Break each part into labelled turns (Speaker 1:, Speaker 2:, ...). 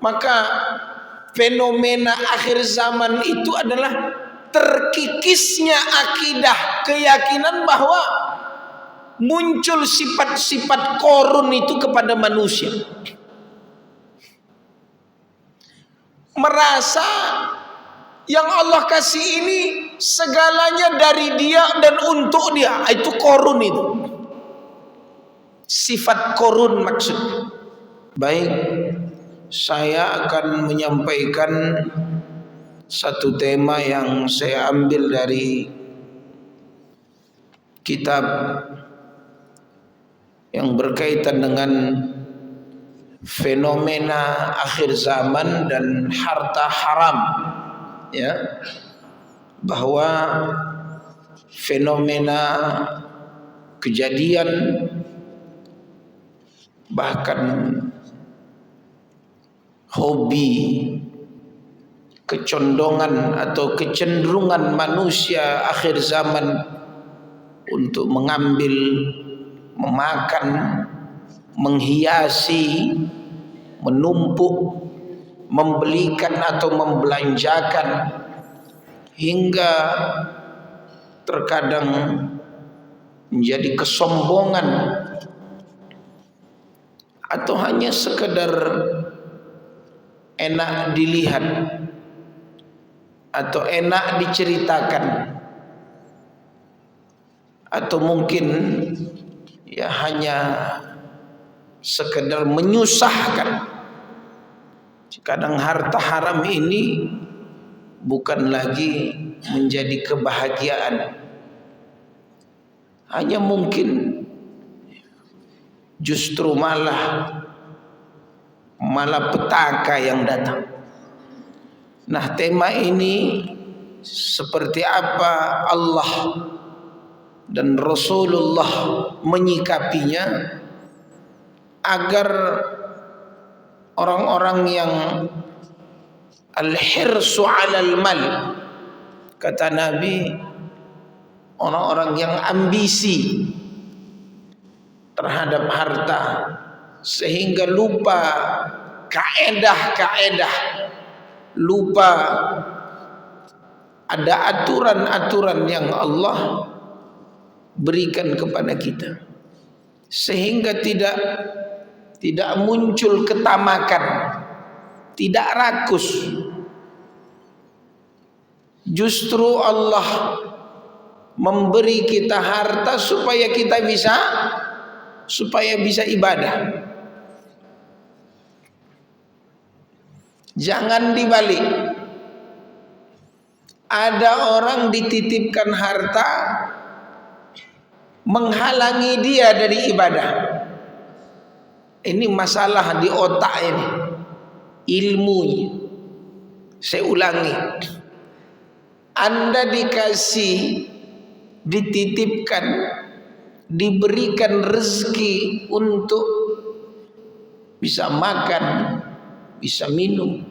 Speaker 1: Maka fenomena akhir zaman itu adalah terkikisnya akidah, keyakinan bahwa muncul sifat-sifat korun itu kepada manusia. Merasa yang Allah kasih ini segalanya dari Dia dan untuk Dia. Itu korun itu. Sifat korun maksudnya. Baik, saya akan menyampaikan satu tema yang saya ambil dari kitab yang berkaitan dengan fenomena akhir zaman dan harta haram, ya, bahwa fenomena kejadian bahkan hobi, kecondongan atau kecenderungan manusia akhir zaman untuk mengambil, memakan, menghiasi, menumpuk, membelikan atau membelanjakan, hingga terkadang menjadi kesombongan atau hanya sekedar enak dilihat atau enak diceritakan, atau mungkin ya hanya sekedar menyusahkan. Kadang harta haram ini bukan lagi menjadi kebahagiaan, hanya mungkin justru malah malapetaka yang datang. Nah, tema ini seperti apa Allah dan Rasulullah menyikapinya agar orang-orang yang al-hirsu 'alal mal, kata Nabi, orang-orang yang ambisi terhadap harta sehingga lupa kaedah-kaedah, lupa ada aturan-aturan yang Allah berikan kepada kita, sehingga tidak muncul ketamakan, tidak rakus. Justru Allah memberi kita harta supaya kita bisa ibadah. Jangan dibalik. Ada orang dititipkan harta menghalangi dia dari ibadah. Ini masalah di otak ini, ilmunya. Saya ulangi, Anda dititipkan, diberikan rezeki untuk bisa makan, bisa minum,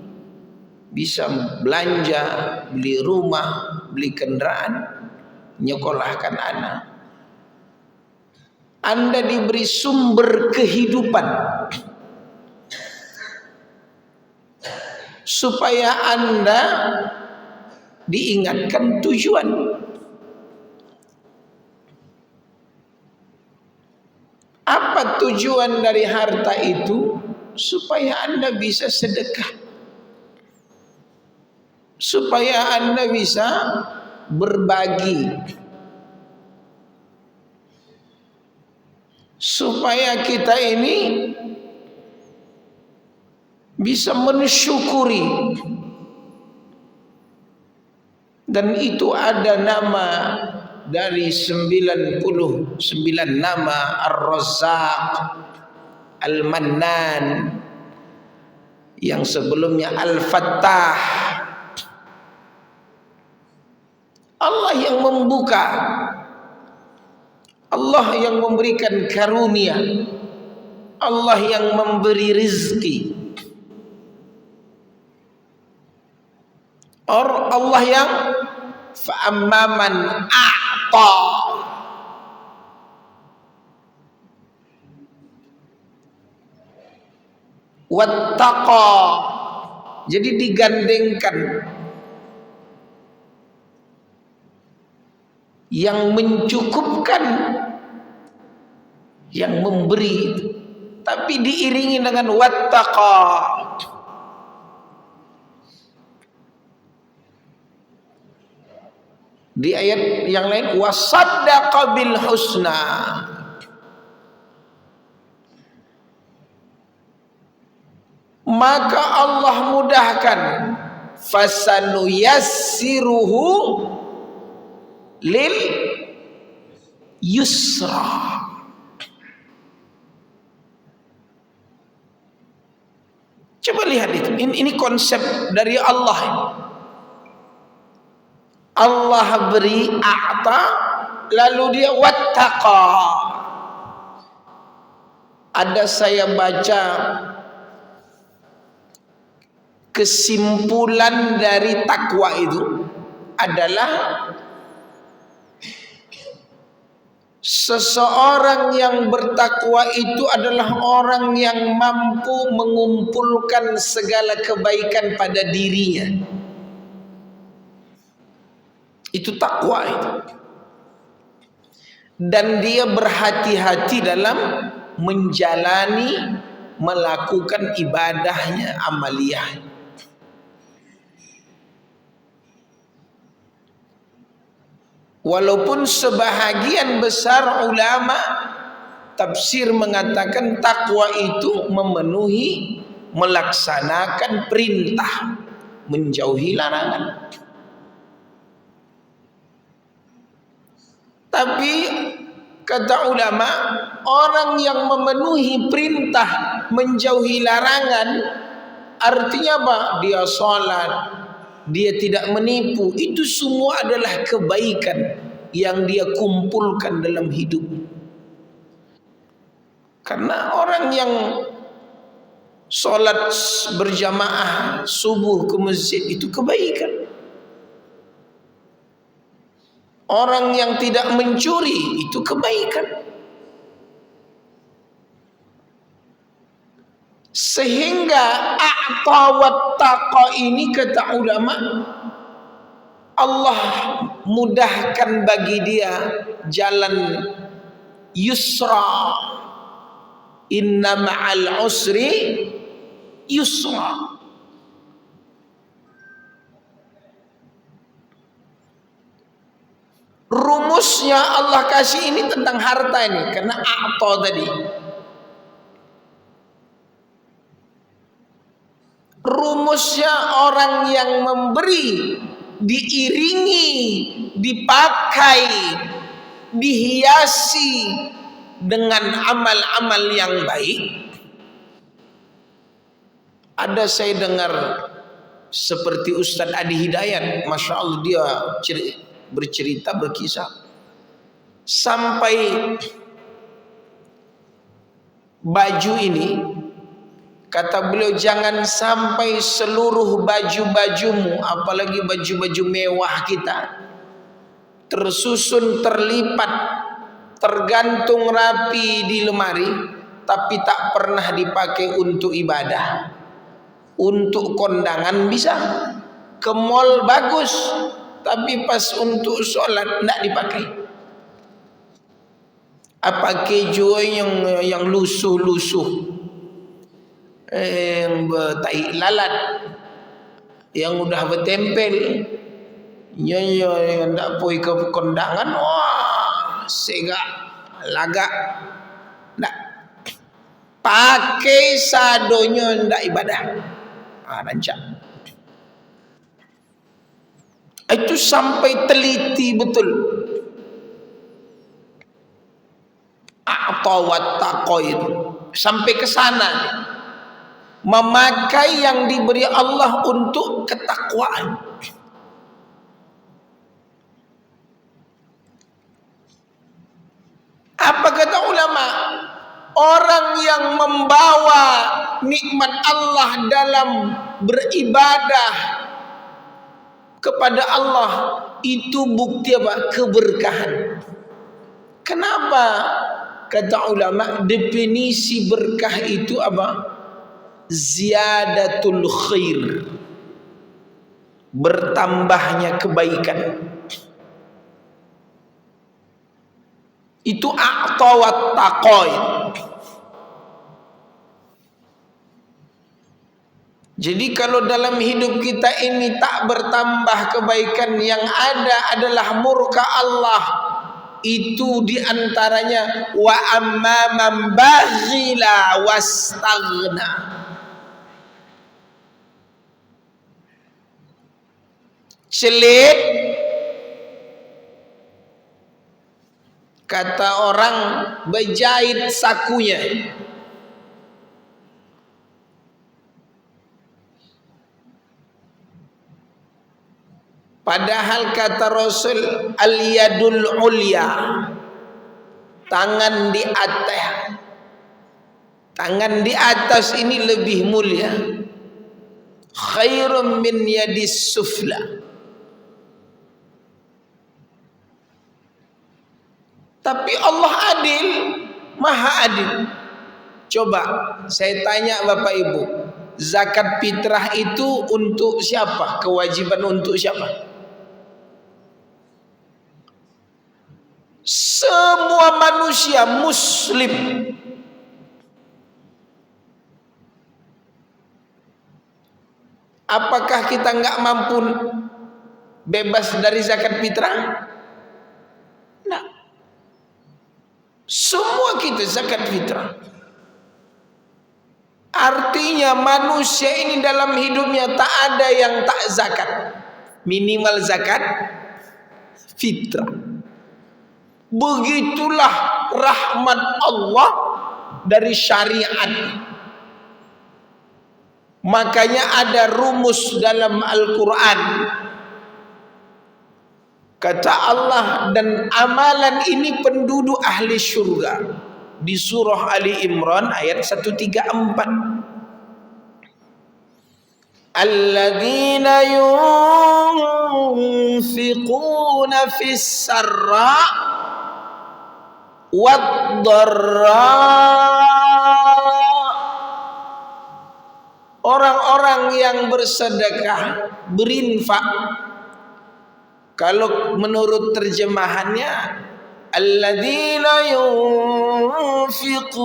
Speaker 1: bisa belanja, beli rumah, beli kendaraan, menyekolahkan anak. Anda diberi sumber kehidupan supaya Anda diingatkan tujuan. Apa tujuan dari harta itu? Supaya Anda bisa sedekah, supaya Anda bisa berbagi, supaya kita ini bisa mensyukuri. Dan itu ada nama dari 99 nama Ar-Razzaq, Al-Mannan, yang sebelumnya Al-Fattah. Allah yang membuka, Allah yang memberikan karunia, Allah yang memberi rizki, Allah yang fa'amman a'ta wattaqa Jadi digandengkan yang mencukupkan, yang memberi, tapi diiringi dengan wattaqa. Di ayat yang lain wasaddaqa bil husna. Maka Allah mudahkan, fasanuyassiruhu lil yusra. Coba lihat itu. Ini konsep dari Allah ini. Allah beri a'ta, lalu dia wattaqa. Ada saya baca kesimpulan dari takwa itu adalah seseorang yang bertakwa itu adalah orang yang mampu mengumpulkan segala kebaikan pada dirinya. Itu takwa itu. Dan dia berhati-hati dalam menjalani, melakukan ibadahnya, amaliyahnya. Walaupun sebahagian besar ulama tafsir mengatakan takwa itu memenuhi, melaksanakan perintah, menjauhi larangan. Tapi kata ulama, orang yang memenuhi perintah, menjauhi larangan, artinya apa? Dia sholat, dia tidak menipu. Itu semua adalah kebaikan yang dia kumpulkan dalam hidup. Karena orang yang sholat berjamaah subuh ke masjid itu kebaikan. Orang yang tidak mencuri itu kebaikan. Sehingga a'ta wattaqa ini kata ulama, Allah mudahkan bagi dia jalan yusra. Inna ma'al usri yusra. Rumusnya Allah kasih ini tentang harta ini, karena a'ta tadi. Rumusnya orang yang memberi diiringi, dipakai, dihiasi dengan amal-amal yang baik. Ada saya dengar seperti Ustadz Adi Hidayat, Masya Allah, dia bercerita, berkisah sampai baju ini, kata beliau, jangan sampai seluruh baju-bajumu, apalagi baju-baju mewah kita, tersusun, terlipat, tergantung rapi di lemari, tapi tak pernah dipakai untuk ibadah. Untuk kondangan bisa, ke mall bagus, tapi pas untuk sholat tidak dipakai. Apa keju yang lusuh-lusuh, yang bertai lalat, yang udah bertempel, yang tak pergi ke kondangan, wah sega lagak, tak pakai sadonya, tak ibadah, rancak. Itu sampai teliti betul. A'ta wattaqa itu sampai ke sana, memakai yang diberi Allah untuk ketakwaan. Apa kata ulama? Orang yang membawa nikmat Allah dalam beribadah kepada Allah itu bukti apa? Keberkahan. Kenapa? Kata ulama, definisi berkah itu apa? ziyadatul khair, bertambahnya kebaikan. Itu a'tawat taqoid. Jadi kalau dalam hidup kita ini tak bertambah kebaikan, yang ada adalah murka Allah. Itu diantaranya wa amma man baghila wastaghna. Celit, kata orang, berjahit sakunya. Padahal kata Rasul, al-yadul ulya, tangan di atas. Tangan di atas ini lebih mulia. Khairum min yadis sufla. Tapi Allah adil, maha adil. Coba saya tanya Bapak Ibu, zakat fitrah itu untuk siapa? Kewajiban untuk siapa? Semua manusia muslim. Apakah kita nggak mampu bebas dari zakat fitrah? Nah, semua kita zakat fitrah. Artinya manusia ini dalam hidupnya tak ada yang tak zakat. Minimal zakat fitrah. Begitulah rahmat Allah dari syariat. Makanya ada rumus dalam Al-Quran. Kata Allah, dan amalan ini penduduk ahli syurga. Di surah Ali Imran ayat 134. Alladzina yunfiquna fis sarra wad-dharra. Orang-orang yang bersedekah, berinfak. Kalau menurut terjemahannya, alladzina yunfiqun,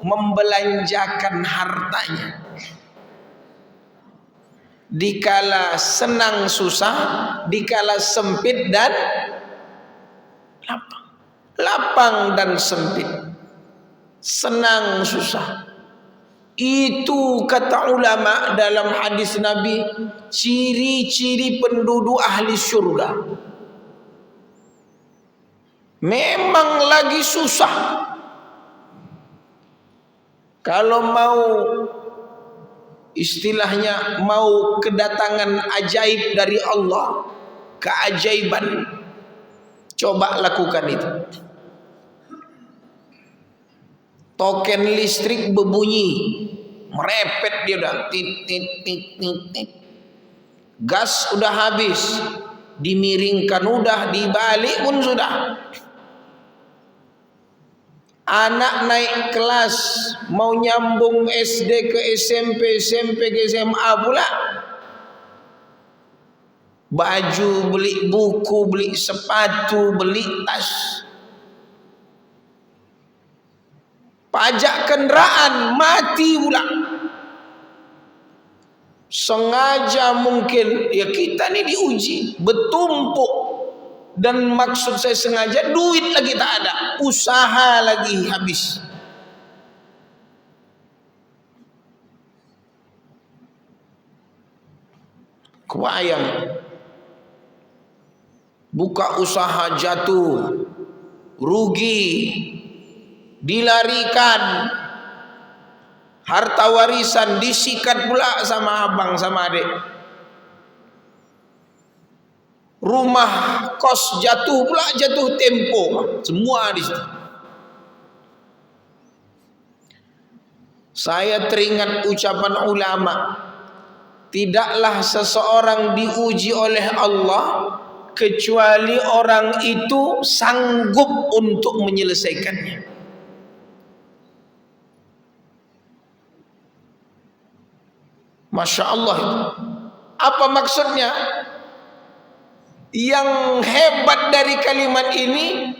Speaker 1: membelanjakan hartanya dikala senang susah, dikala sempit dan lapang. Lapang dan sempit, senang susah. Itu kata ulama dalam hadis Nabi, ciri-ciri penduduk ahli surga. Memang lagi susah. Kalau mau istilahnya, mau kedatangan ajaib dari Allah, keajaiban, coba lakukan itu. Token listrik berbunyi, merepet dia udah, tit tit tit tit tit. Gas udah habis, dimiringkan udah, dibalik pun sudah. Anak naik kelas, mau nyambung SD ke SMP, SMP ke SMA pula. Baju, beli buku, beli sepatu, beli tas. Pajak kendaraan mati pula. Sengaja mungkin, ya kita nih diuji, bertumpuk. Dan maksud saya sengaja, duit lagi tak ada, usaha lagi habis. Kebayang, buka usaha jatuh, rugi, dilarikan, harta warisan disikat pula sama abang sama adik, rumah kos jatuh pula, jatuh tempo, semua di situ. Saya teringat ucapan ulama, tidaklah seseorang diuji oleh Allah kecuali orang itu sanggup untuk menyelesaikannya. Masya Allah itu. Apa maksudnya? Yang hebat dari kalimat ini,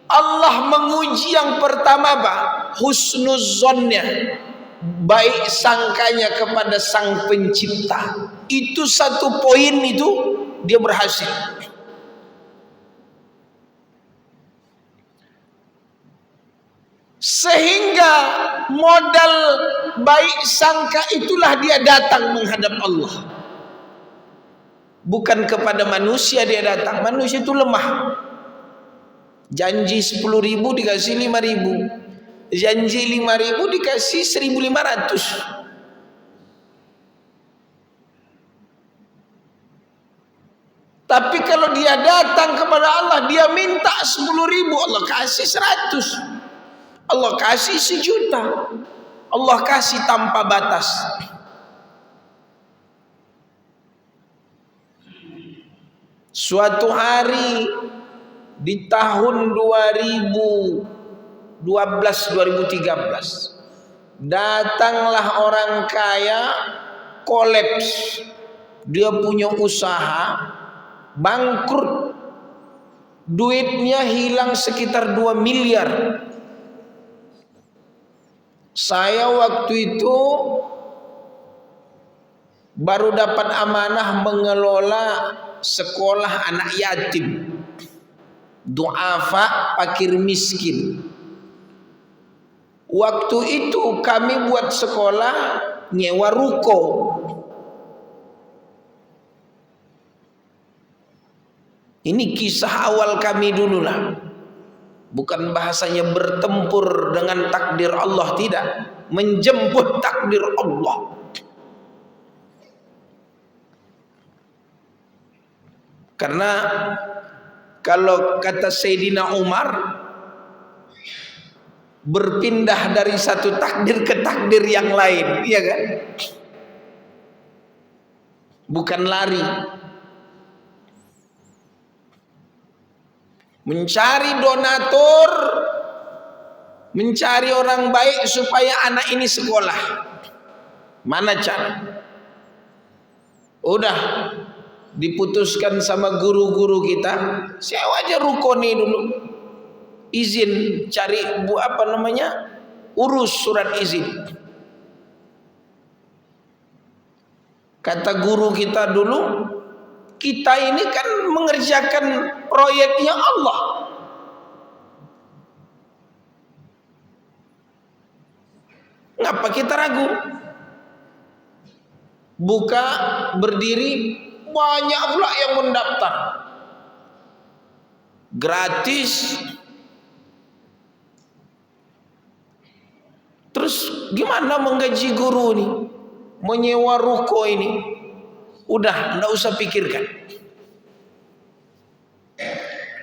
Speaker 1: Allah menguji yang pertama apa? Husnuzonnya, baik sangkanya kepada sang pencipta. Itu satu poin, itu dia berhasil. Sehingga modal baik sangka itulah dia datang menghadap Allah. Bukan kepada manusia dia datang. Manusia itu lemah. Janji 10.000 dikasih 5.000. Janji 5.000 dikasih 1.500. Tapi kalau dia datang kepada Allah, dia minta 10.000, Allah kasih 100. Allah kasih 1.000.000. Allah kasih tanpa batas. Suatu hari di tahun 2012-2013 datanglah orang kaya, kolaps. Dia punya usaha, bangkrut. Duitnya hilang sekitar 2 miliar. Saya waktu itu baru dapat amanah mengelola sekolah anak yatim, duafa, fakir miskin. Waktu itu kami buat sekolah nyewa ruko. Ini kisah awal kami dulu lah. Bukan bahasanya bertempur dengan takdir Allah, tidak, menjemput takdir Allah. Karena kalau kata Sayyidina Umar, berpindah dari satu takdir ke takdir yang lain, iya kan? Bukan lari. Mencari donatur, mencari orang baik supaya anak ini sekolah. Mana cara? Udah diputuskan sama guru-guru kita, sewa aja ruko nih dulu. Izin, cari urus surat izin. Kata guru kita dulu, kita ini kan mengerjakan proyeknya Allah. Ngapa kita ragu? Buka, berdiri, banyak pula yang mendaftar. Gratis. Terus gimana menggaji guru ini? Menyewa ruko ini? Udah, enggak usah pikirkan.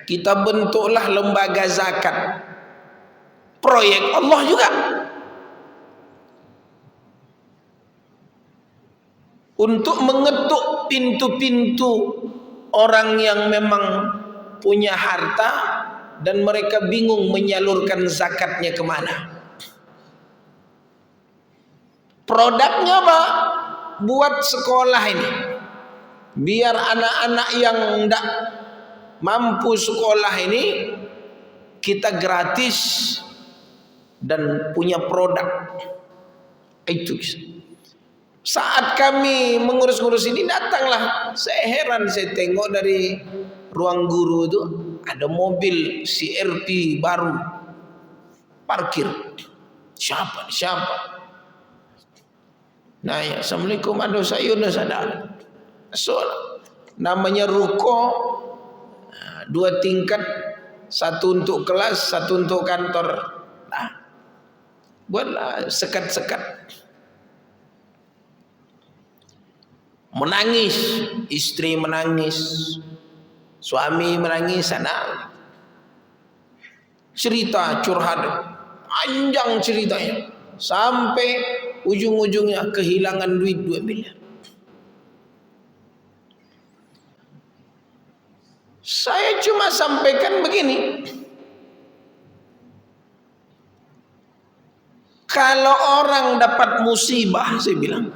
Speaker 1: Kita bentuklah lembaga zakat. Proyek Allah juga. Untuk mengetuk pintu-pintu orang yang memang punya harta dan mereka bingung menyalurkan zakatnya kemana. Produknya apa? Buat sekolah ini. Biar anak-anak yang tidak mampu sekolah ini kita gratis dan punya produk. Itu saat kami mengurus-ngurus ini, datanglah, saya heran, saya tengok dari ruang guru itu ada mobil CRV baru parkir. Siapa? Nah ya, Assalamualaikum, aduh saya Yunus ada. So, namanya ruko, 2 tingkat, 1 untuk kelas, 1 untuk kantor. Nah, buatlah sekat-sekat. Menangis, istri menangis, suami menangis, sana cerita curhat, panjang ceritanya, sampai ujung-ujungnya kehilangan duit 2 miliar. Saya cuma sampaikan begini, kalau orang dapat musibah, saya bilang,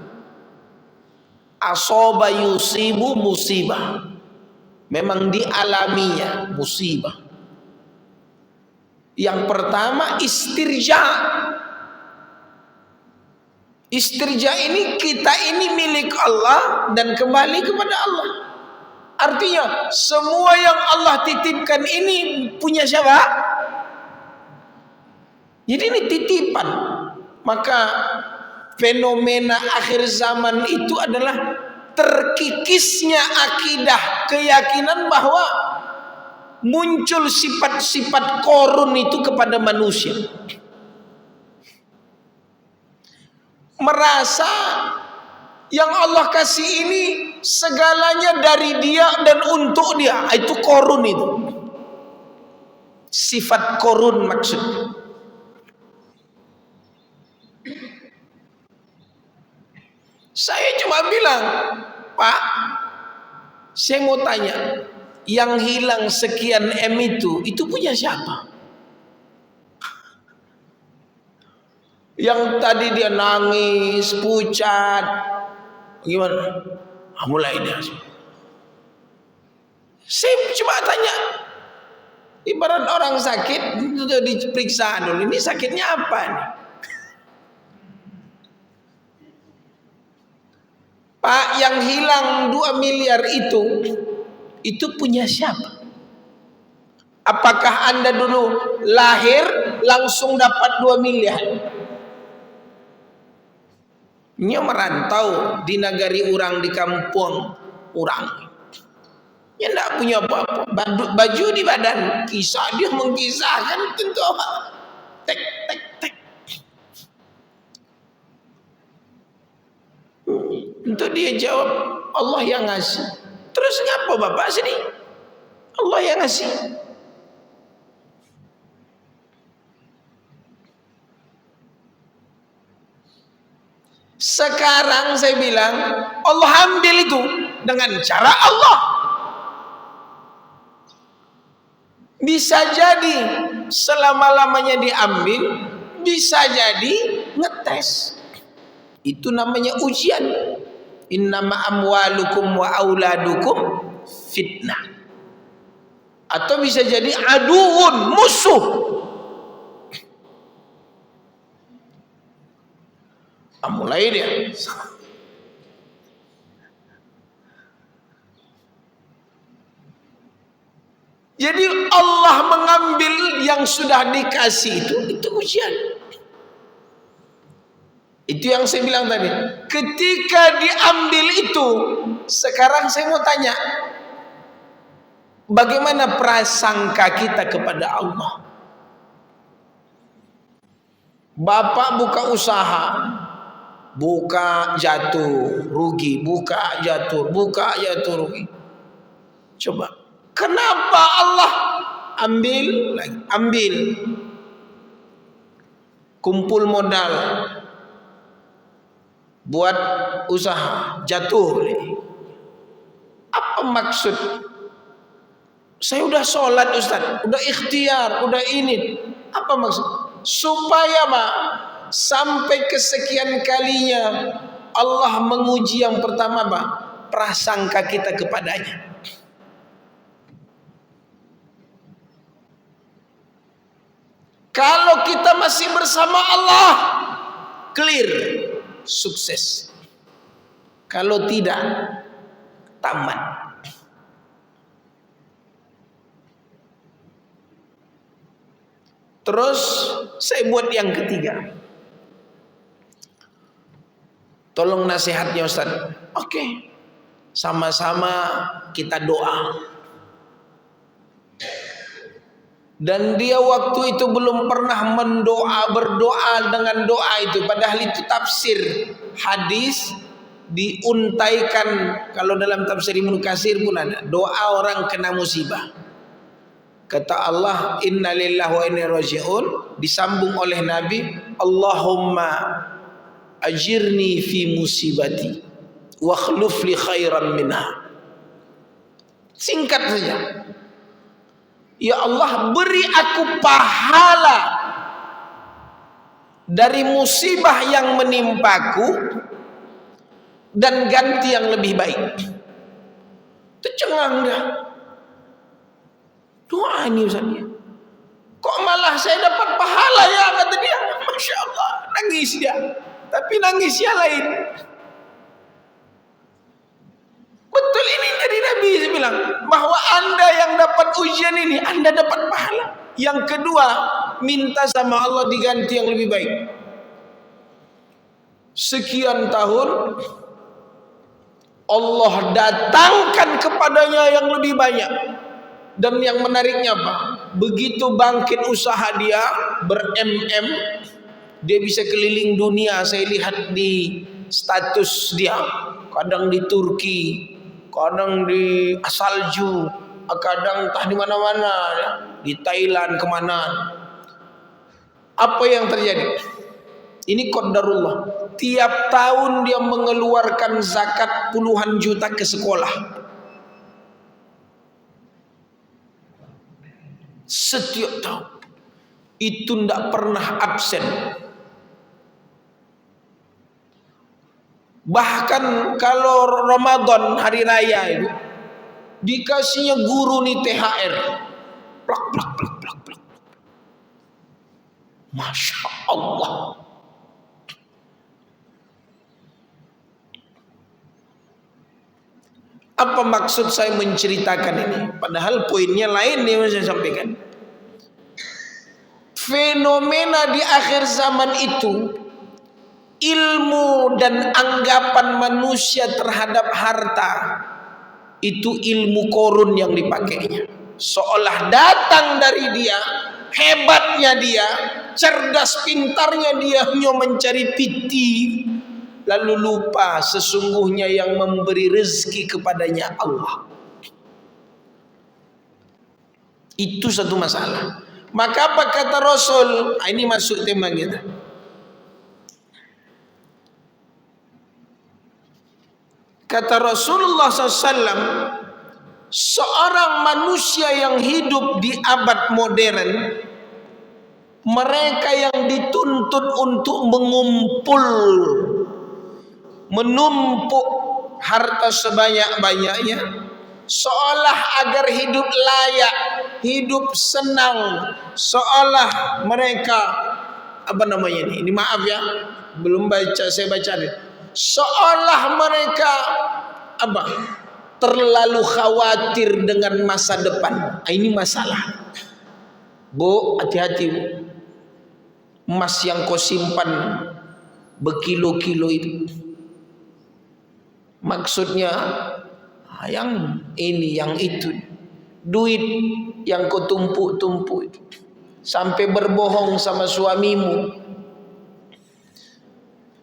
Speaker 1: Asoba yusibu musibah. Memang dialaminya musibah. Yang pertama istirja. Istirja ini kita ini milik Allah dan kembali kepada Allah. Artinya semua yang Allah titipkan ini punya siapa? Jadi ini titipan. Maka fenomena akhir zaman itu adalah terkikisnya akidah, keyakinan bahwa muncul sifat-sifat korun itu kepada manusia. Merasa yang Allah kasih ini segalanya dari Dia dan untuk Dia. Itu korun itu. Sifat korun maksudnya. Saya cuma bilang, Pak, saya mau tanya, yang hilang sekian M itu punya siapa? Yang tadi dia nangis, pucat, gimana? Mulai dia. Saya cuma tanya, ibarat orang sakit, itu diperiksa dulu, ini sakitnya apa nih? Pak, yang hilang 2 miliar itu punya siapa? Apakah Anda dulu lahir langsung dapat 2 miliar? Ini merantau di negari orang, di kampung orang. Ya tidak punya apa-apa, baju di badan, kisah dia mengkisahkan tentu apa? Tek tek tek. Untuk dia jawab, Allah yang ngasih. Terus ngapa Bapak sini? Allah yang ngasih. Sekarang saya bilang, Allah ambil itu dengan cara Allah. Bisa jadi selama-lamanya diambil, bisa jadi ngetes. Itu namanya ujian. Innama amwalukum wa auladukum fitnah. Atau bisa jadi aduun, musuh. Mulai dia. Jadi Allah mengambil yang sudah dikasih itu ujian. Itu yang saya bilang tadi. Ketika diambil itu, sekarang saya mau tanya, bagaimana prasangka kita kepada Allah? Bapak buka usaha, buka jatuh rugi, buka jatuh rugi. Coba, kenapa Allah ambil lagi, ambil, kumpul modal buat usaha, jatuh. Apa maksud? Saya udah sholat Ustaz, udah ikhtiar, udah ini. Apa maksud? Supaya sampai kesekian kalinya Allah menguji yang pertama prasangka kita kepadanya. Kalau kita masih bersama Allah, clear, sukses. Kalau tidak, tamat. Terus saya buat yang ketiga. Tolong nasihatnya Ustaz. Oke. Sama-sama kita doa. Dan dia waktu itu belum pernah berdoa dengan doa itu. Padahal itu tafsir hadis diuntaikan. Kalau dalam tafsir Ibnu Katsir pun ada. Doa orang kena musibah. Kata Allah, Inna lillahi wa inna ilaihi raji'un. Disambung oleh Nabi, Allahumma ajirni fi musibati wa akhluf li khairan minha. Singkat saja. Ya Allah, beri aku pahala dari musibah yang menimpaku dan ganti yang lebih baik. Tercengang dia. Doa ini Ustaznya. Kok malah saya dapat pahala ya, kata dia. Masya Allah, nangis dia. Tapi nangisnya lain. Betul ini dari Nabi, saya bilang. Bahwa Anda yang dapat ujian ini, Anda dapat pahala. Yang kedua, minta sama Allah diganti yang lebih baik. Sekian tahun, Allah datangkan kepadanya yang lebih banyak. Dan yang menariknya apa? Begitu bangkit usaha dia ber-MM, dia bisa keliling dunia. Saya lihat di status dia, kadang di Turki, kadang di Salju, kadang entah di mana-mana ya. Di Thailand kemana. Apa yang terjadi? Ini qadarullah. Tiap tahun dia mengeluarkan zakat puluhan juta ke sekolah. Setiap tahun. Itu tidak pernah absen. Bahkan kalau Ramadan hari raya itu dikasihnya guru nih THR. Plak plak plak plak plak. Masya Allah. Apa maksud saya menceritakan ini? Padahal poinnya lain yang saya sampaikan. Fenomena di akhir zaman itu, ilmu dan anggapan manusia terhadap harta itu ilmu korun yang dipakainya. Seolah datang dari dia, hebatnya dia, cerdas pintarnya dia hanya mencari piti, lalu lupa sesungguhnya yang memberi rezeki kepadanya Allah. Itu satu masalah. Maka apa kata Rasul? Ini masuk tema kita. Kata Rasulullah SAW, seorang manusia yang hidup di abad modern, mereka yang dituntut untuk menumpuk harta sebanyak-banyaknya, seolah agar hidup layak, hidup senang, seolah mereka ini maaf ya, belum baca, saya baca nih. Seolah mereka terlalu khawatir dengan masa depan. Ini masalah. Bu, hati-hati bu. Emas yang kau simpan berkilo-kilo itu, maksudnya yang ini, yang itu. Duit yang kau tumpuk-tumpuk itu, sampai berbohong sama suamimu,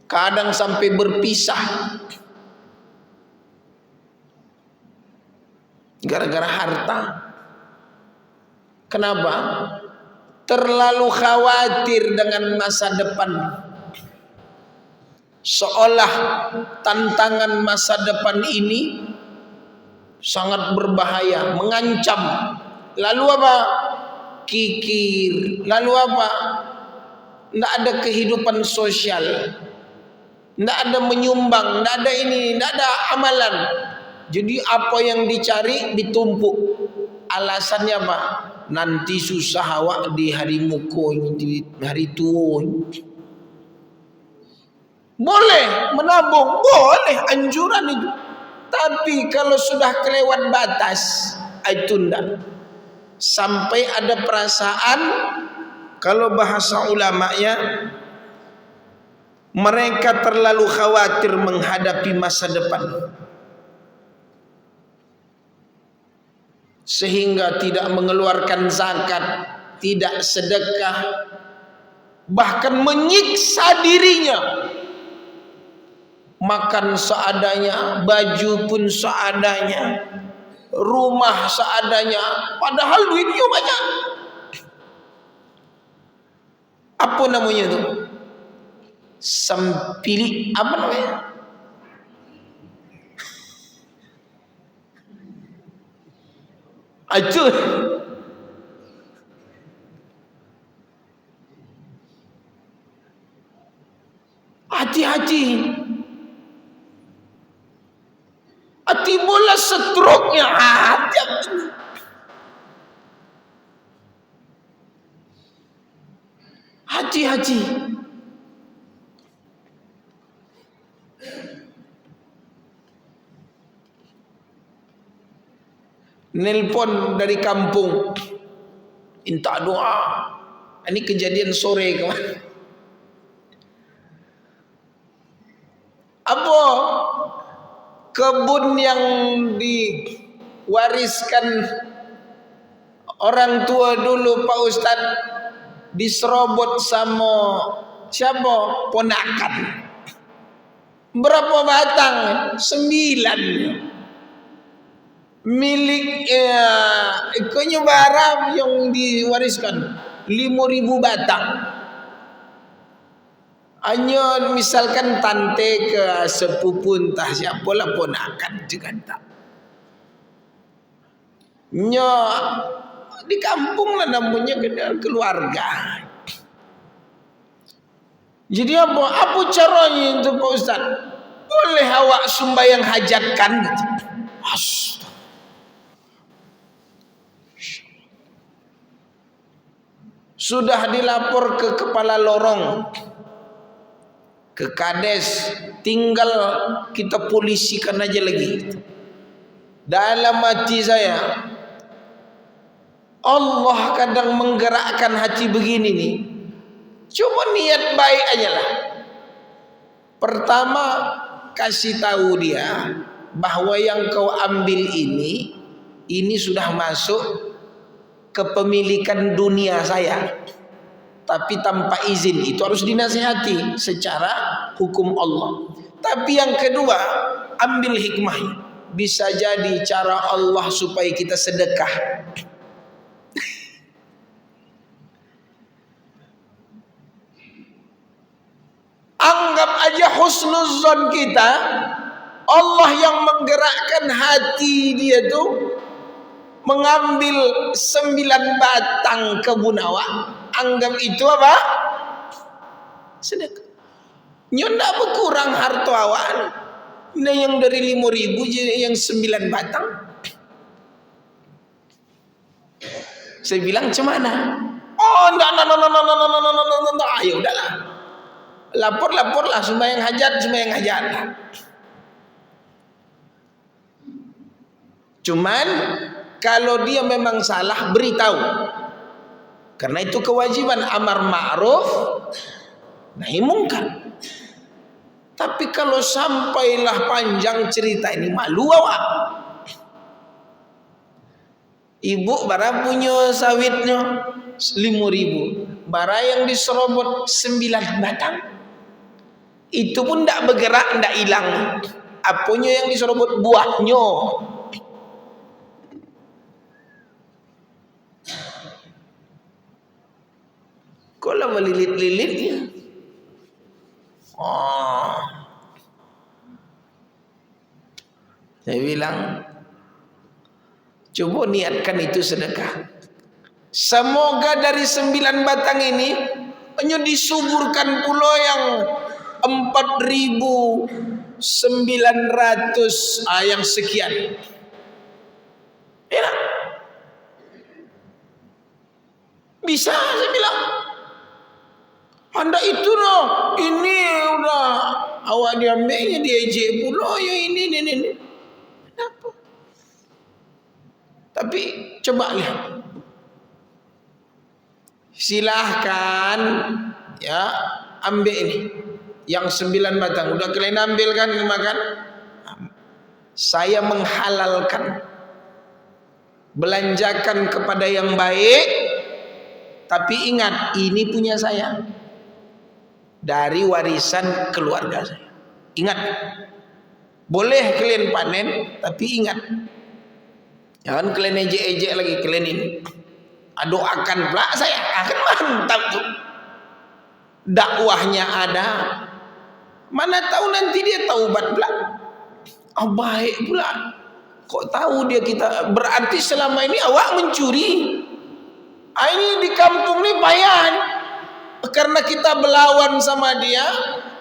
Speaker 1: kadang sampai berpisah gara-gara harta. Kenapa? Terlalu khawatir dengan masa depan, seolah tantangan masa depan ini sangat berbahaya, mengancam. Lalu apa? Kikir. Lalu apa? Tidak ada kehidupan sosial, tidak ada menyumbang, tidak ada ini, tidak ada amalan. Jadi apa yang dicari ditumpuk. Alasannya apa? Nanti susah awak di hari muko, di hari tua. Boleh menabung, boleh, anjuran itu. Tapi kalau sudah kelewat batas, itu tidak. Sampai ada perasaan, kalau bahasa ulamanya, mereka terlalu khawatir menghadapi masa depan, sehingga tidak mengeluarkan zakat, tidak sedekah, bahkan menyiksa dirinya. Makan seadanya, baju pun seadanya, rumah seadanya, padahal duitnya banyak. Apa namanya itu? Sampili, apa namanya? Acuh. Hati-hati. Timbullah stroke-nya. Haji. Nelpon dari kampung, minta doa. Ini kejadian sore kemarin. Apa kebun yang diwariskan orang tua dulu Pak Ustadz diserobot sama siapa? Ponakan. Berapa batang? 9. Milik ikutnya barang yang diwariskan 5.000 batang. Hanya misalkan tante ke sepupu entah siapa lah ponakan juga tak. Nya di kampung lah namanya keluarga. Jadi apa caranya itu Pak Ustaz? Boleh awak sembahyang hajatkan gitu. Sudah dilapor ke kepala lorong, ke kades, tinggal kita polisikan aja lagi. Dalam hati saya, Allah kadang menggerakkan hati begini nih. Cuma niat baik aja lah. Pertama, kasih tahu dia bahwa yang kau ambil ini sudah masuk kepemilikan dunia saya, tapi tanpa izin. Itu harus dinasihati secara hukum Allah. Tapi yang kedua, ambil hikmah. Bisa jadi cara Allah supaya kita sedekah. Anggap aja husnuzon kita, Allah yang menggerakkan hati dia tuh mengambil 9 batang kebun awak. Anggap itu apa? Sedekah. Ndak berkurang harta awak. Nah, yang dari 5.000 jadi yang 9 batang. Saya bilang cemana? Oh, enggak. Ayo udahlah. Lapor-laporlah sembahyang hajat. Cuman kalau dia memang salah, beritahu. Karena itu kewajiban amar ma'ruf nahi mungkar. Tapi kalau sampailah panjang cerita ini, malu awak. Ibu bara punya sawitnya 5.000, bara yang diserobot 9 batang. Itu pun tidak bergerak, tidak hilang. Apanya yang diserobot? Buahnya. Kalau melilit-lilitnya, saya bilang, coba niatkan itu sedekah. Semoga dari 9 batang ini hanya disuburkan pula yang 4.900 yang sekian. Ya, bisa saya bilang. Anda itu loh, ini udah awak diambilnya diejek pula ya ini. Kenapa? Tapi coba lihat. Silahkan ya ambil ini. Yang 9 batang udah kalian ambil kan makan. Saya menghalalkan, belanjakan kepada yang baik. Tapi ingat, ini punya saya, dari warisan keluarga saya. Ingat, boleh kalian panen, tapi ingat, jangan kalian ejek-ejek lagi kalian ini. Doakan pula saya, akan mantap tuh. Dakwahnya ada, mana tahu nanti dia taubat pula. Baik pula. Kok tahu dia kita, berarti selama ini awak mencuri. Ini di kampung ini payah. Karena kita berlawan sama dia,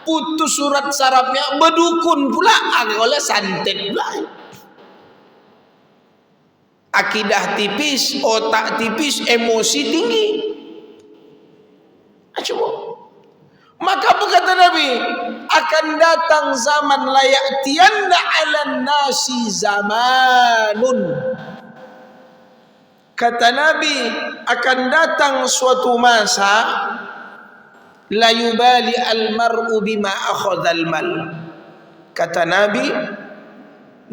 Speaker 1: putus surat sarafnya, berdukun pula oleh santet pula. akidah tipis, otak tipis, emosi tinggi. Coba. Maka apa kata Nabi? Akan datang zaman la ya'tiyanna 'alan nasi zamanun. Kata Nabi, akan datang suatu masa la yubali al-mar'u bima akhadhal mal. Kata Nabi,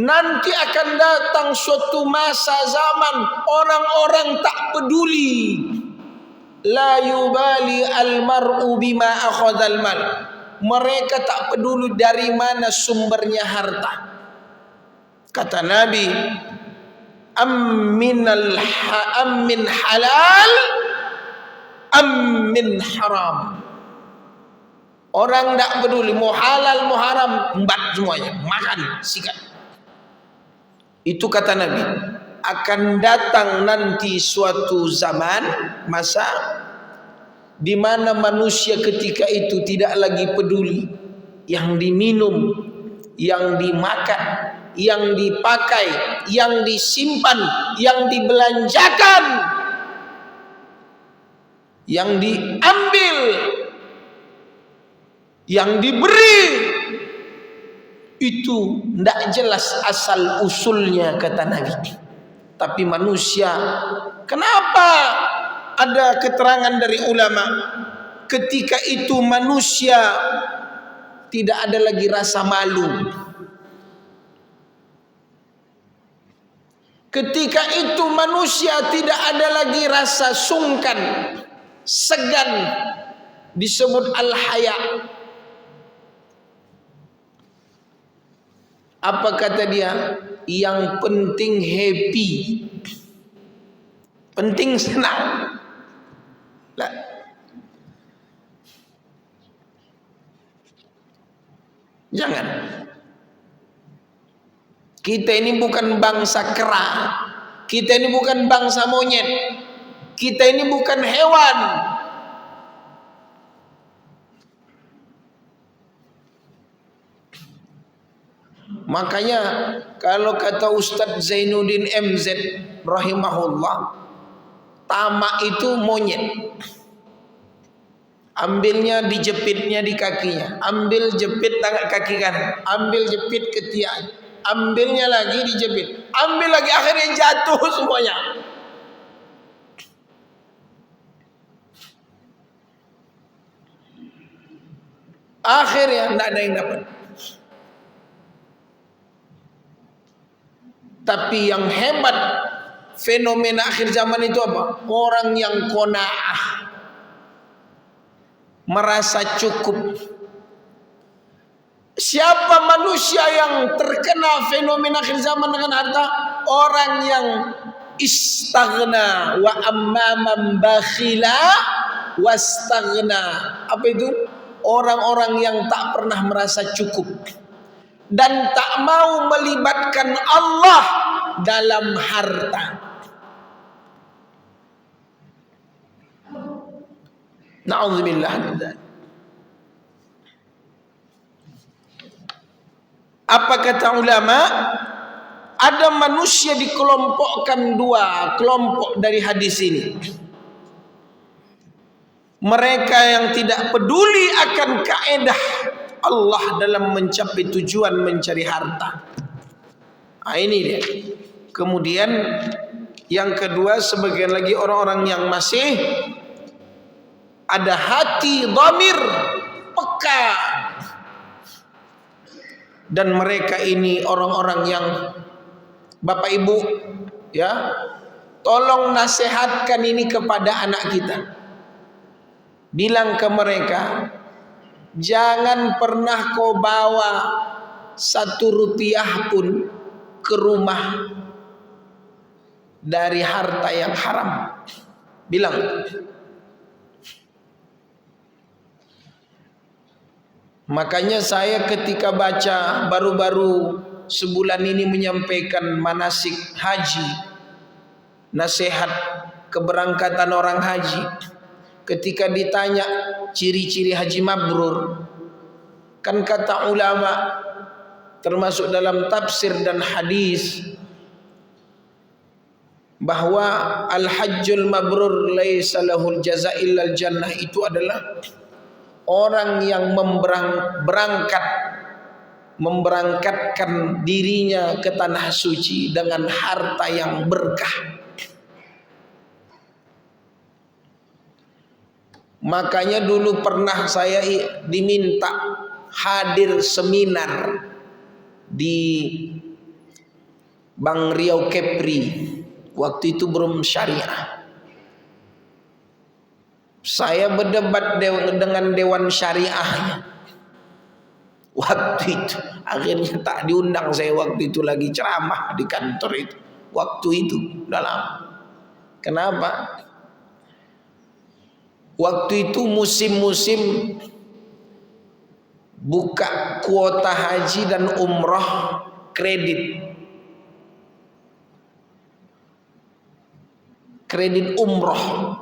Speaker 1: nanti akan datang suatu masa zaman orang-orang tak peduli. La yubali al-mar'u bima akhadhal mal. Mereka tak peduli dari mana sumbernya harta. Kata Nabi, min halal min haram. Orang tak peduli mau halal mau haram, embat semuanya, makan, sikat. Itu kata Nabi, akan datang nanti suatu zaman, masa di mana manusia ketika itu tidak lagi peduli yang diminum, yang dimakan, yang dipakai, yang disimpan, yang dibelanjakan, yang diambil, yang diberi. Itu tidak jelas asal usulnya kata Nabi. Tapi manusia, kenapa ada keterangan dari ulama, ketika itu manusia tidak ada lagi rasa malu. Ketika itu manusia tidak ada lagi rasa sungkan, segan, disebut al-haya. Apa kata dia? Yang penting happy, penting senang. Lah. Jangan. Kita ini bukan bangsa kera, kita ini bukan bangsa monyet, kita ini bukan hewan. Makanya kalau kata Ustadz Zainuddin MZ rahimahullah, tamak itu monyet. Ambilnya dijepitnya di kakinya, ambil jepit tangan kaki kanan, ambil jepit ketiak, ambilnya lagi dijepit, ambil lagi, akhirnya jatuh semuanya. Akhirnya tidak ada yang dapat. Tapi yang hebat fenomena akhir zaman itu apa? Orang yang qanaah, merasa cukup. Siapa manusia yang terkena fenomena akhir zaman dengan harta? Orang yang istaghna wa amman bakhila wastaghna. Apa itu? Orang-orang yang tak pernah merasa cukup dan tak mau melibatkan Allah dalam harta. Na'udzubillah min dzalik. Apa kata ulama? Ada manusia dikelompokkan dua kelompok dari hadis ini. Mereka yang tidak peduli akan kaedah Allah dalam mencapai tujuan mencari harta. Nah, ini dia. Kemudian yang kedua, sebagian lagi orang-orang yang masih ada hati dhamir peka, dan mereka ini orang-orang yang Bapak Ibu ya, tolong nasihatkan ini kepada anak kita. Bilang ke mereka, jangan pernah kau bawa 1 rupiah pun ke rumah dari harta yang haram. Bilang. Makanya saya ketika baca baru-baru sebulan ini menyampaikan manasik haji, nasihat keberangkatan orang haji. Ketika ditanya ciri-ciri haji mabrur, kan kata ulama termasuk dalam tafsir dan hadis, bahwa al-hajjul mabrur laisa lahul jaza illal jannah itu adalah orang yang memberangkatkan dirinya ke tanah suci dengan harta yang berkah. Makanya dulu pernah saya diminta hadir seminar di Bang Riau Kepri. Waktu itu belum syariah. Saya berdebat dengan Dewan Syariahnya. Waktu itu akhirnya tak diundang saya waktu itu lagi ceramah di kantor itu. Waktu itu dalam. Kenapa? Waktu itu musim-musim buka kuota haji dan umroh kredit umroh.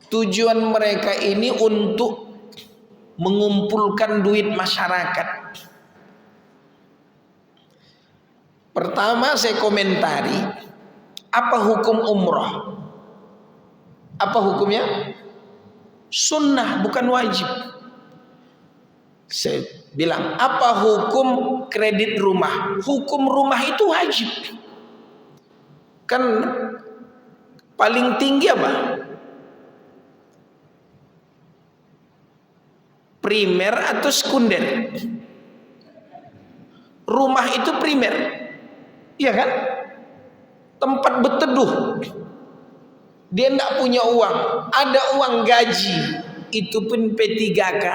Speaker 1: Tujuan mereka ini untuk mengumpulkan duit masyarakat. Pertama saya komentari, apa hukum umroh? Apa hukumnya? Sunnah, bukan wajib. Saya bilang, apa hukum kredit rumah? Hukum rumah itu wajib. Kan paling tinggi apa? Primer atau sekunder? Rumah itu primer, iya kan? Tempat berteduh. Dia tidak punya uang, ada uang gaji, itu pun P3K.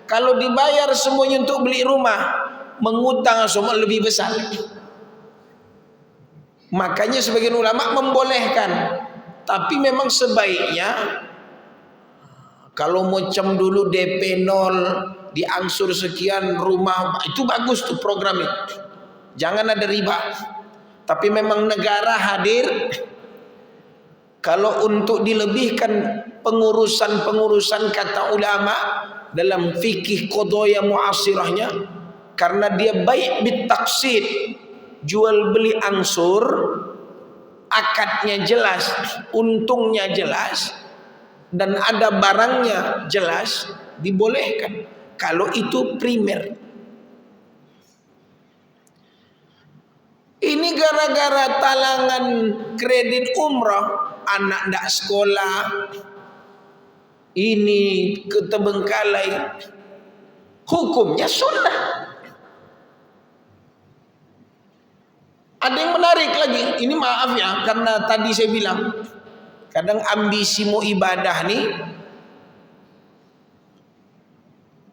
Speaker 1: Kalau dibayar semuanya untuk beli rumah, mengutang semua lebih besar. Makanya sebagian ulama membolehkan, tapi memang sebaiknya kalau macam dulu DP 0, diangsur sekian rumah, itu bagus tuh program itu. Jangan ada riba. Tapi memang negara hadir kalau untuk dilebihkan pengurusan kata ulama dalam fikih qadaya muasirahnya, karena dia baik bitaksid, jual beli angsur, akadnya jelas, untungnya jelas, dan ada barangnya jelas, dibolehkan kalau itu primer. Ini gara-gara talangan kredit umrah, anak ndak sekolah, ini ketebengkalai, hukumnya sunnah. Ada yang menarik lagi, ini maaf ya, karena tadi saya bilang kadang ambisi mau ibadah nih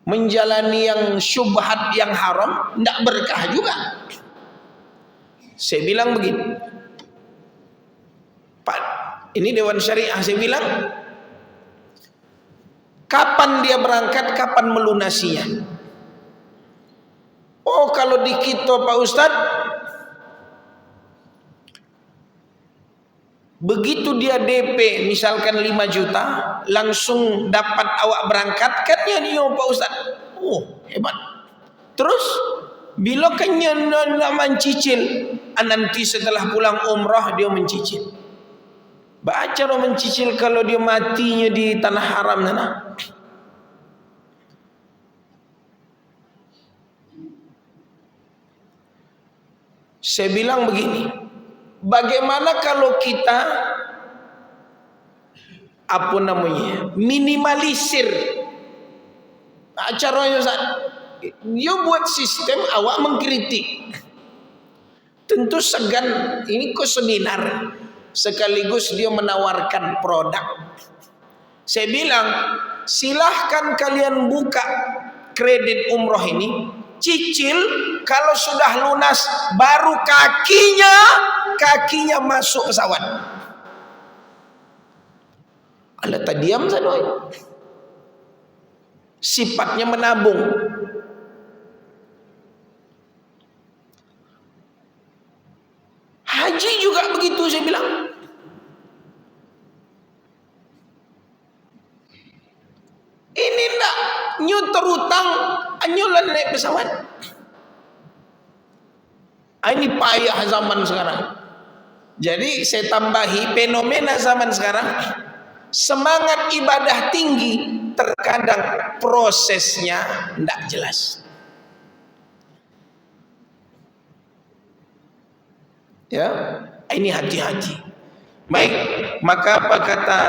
Speaker 1: menjalani yang syubhat, yang haram, ndak berkah juga. Saya bilang begini, Pak, ini Dewan Syariah, saya bilang, kapan dia berangkat, kapan melunasinya? Oh, kalau di kita Pak Ustadz, begitu dia DP misalkan 5 juta, langsung dapat awak berangkat, katanya dia Pak Ustadz. Oh, hebat. Terus bila kanya nak mencicil, nanti setelah pulang umrah dia mencicil. Baca orang mencicil kalau dia matinya di tanah haram sana. Saya bilang begini, bagaimana kalau kita minimalisir acaranya Ustaz? Dia buat sistem awak mengkritik. Tentu segan, ini kok seminar sekaligus dia menawarkan produk. Saya bilang, silahkan kalian buka kredit umroh ini, cicil, kalau sudah lunas baru kakinya masuk pesawat. Ada tadiam saja. Sifatnya menabung. Haji juga begitu, saya bilang. Ini enggak nyu terutang, anyulan naik pesawat. Ini payah zaman sekarang. Jadi saya tambahi fenomena zaman sekarang, semangat ibadah tinggi, terkadang prosesnya tidak jelas. Ya, ini hati-hati. Baik, maka apa kata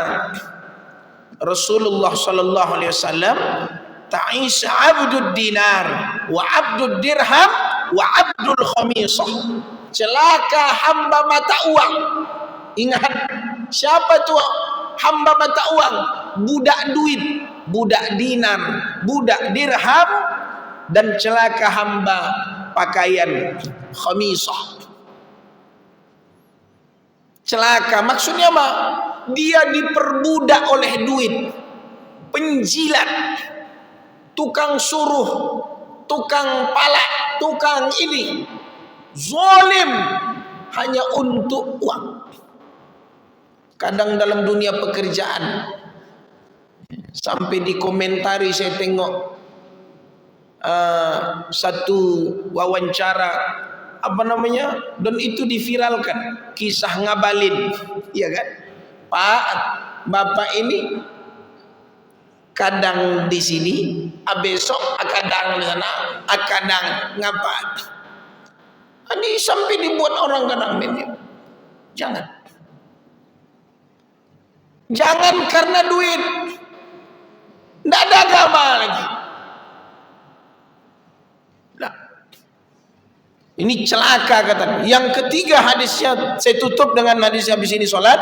Speaker 1: Rasulullah sallallahu alaihi wasallam, ta'is 'abdud dinar wa 'abdud dirham wa 'abdul khamisah. Celaka hamba mata uang. Ingat, siapa tuh hamba mata uang? Budak duit, budak dinar, budak dirham, dan celaka hamba pakaian khamisah. Celaka maksudnya apa? Dia diperbudak oleh duit, penjilat, tukang suruh, tukang palak, tukang ini, zalim hanya untuk uang. Kadang dalam dunia pekerjaan, sampai dikomentari saya tengok satu wawancara apa namanya, dan itu diviralkan, kisah ngabalin, iya kan? Pak, bapak ini kadang di sini, besok kadang di sana, kadang ngapa? Ini sampai dibuat orang kadang ini. Jangan karena duit, tidak ada agama lagi. Ini celaka katanya. Yang ketiga hadisnya, saya tutup dengan hadis habis ini salat.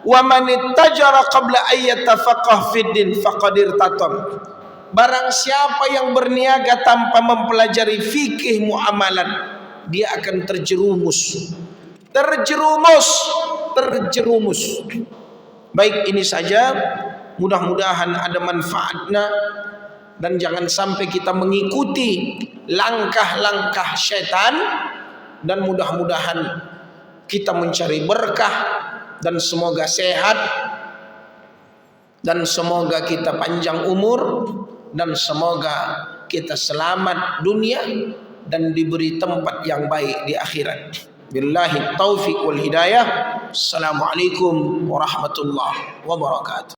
Speaker 1: Wa man ittajara qabla ay yatafaqah fid din faqad irtatam. Barang siapa yang berniaga tanpa mempelajari fikih muamalat, dia akan terjerumus. Baik, ini saja. Mudah-mudahan ada manfaatnya, dan jangan sampai kita mengikuti langkah-langkah syaitan, dan mudah-mudahan kita mencari berkah, dan semoga sehat, dan semoga kita panjang umur, dan semoga kita selamat dunia dan diberi tempat yang baik di akhirat. Billahi taufiq wal hidayah. Assalamualaikum warahmatullahi wabarakatuh.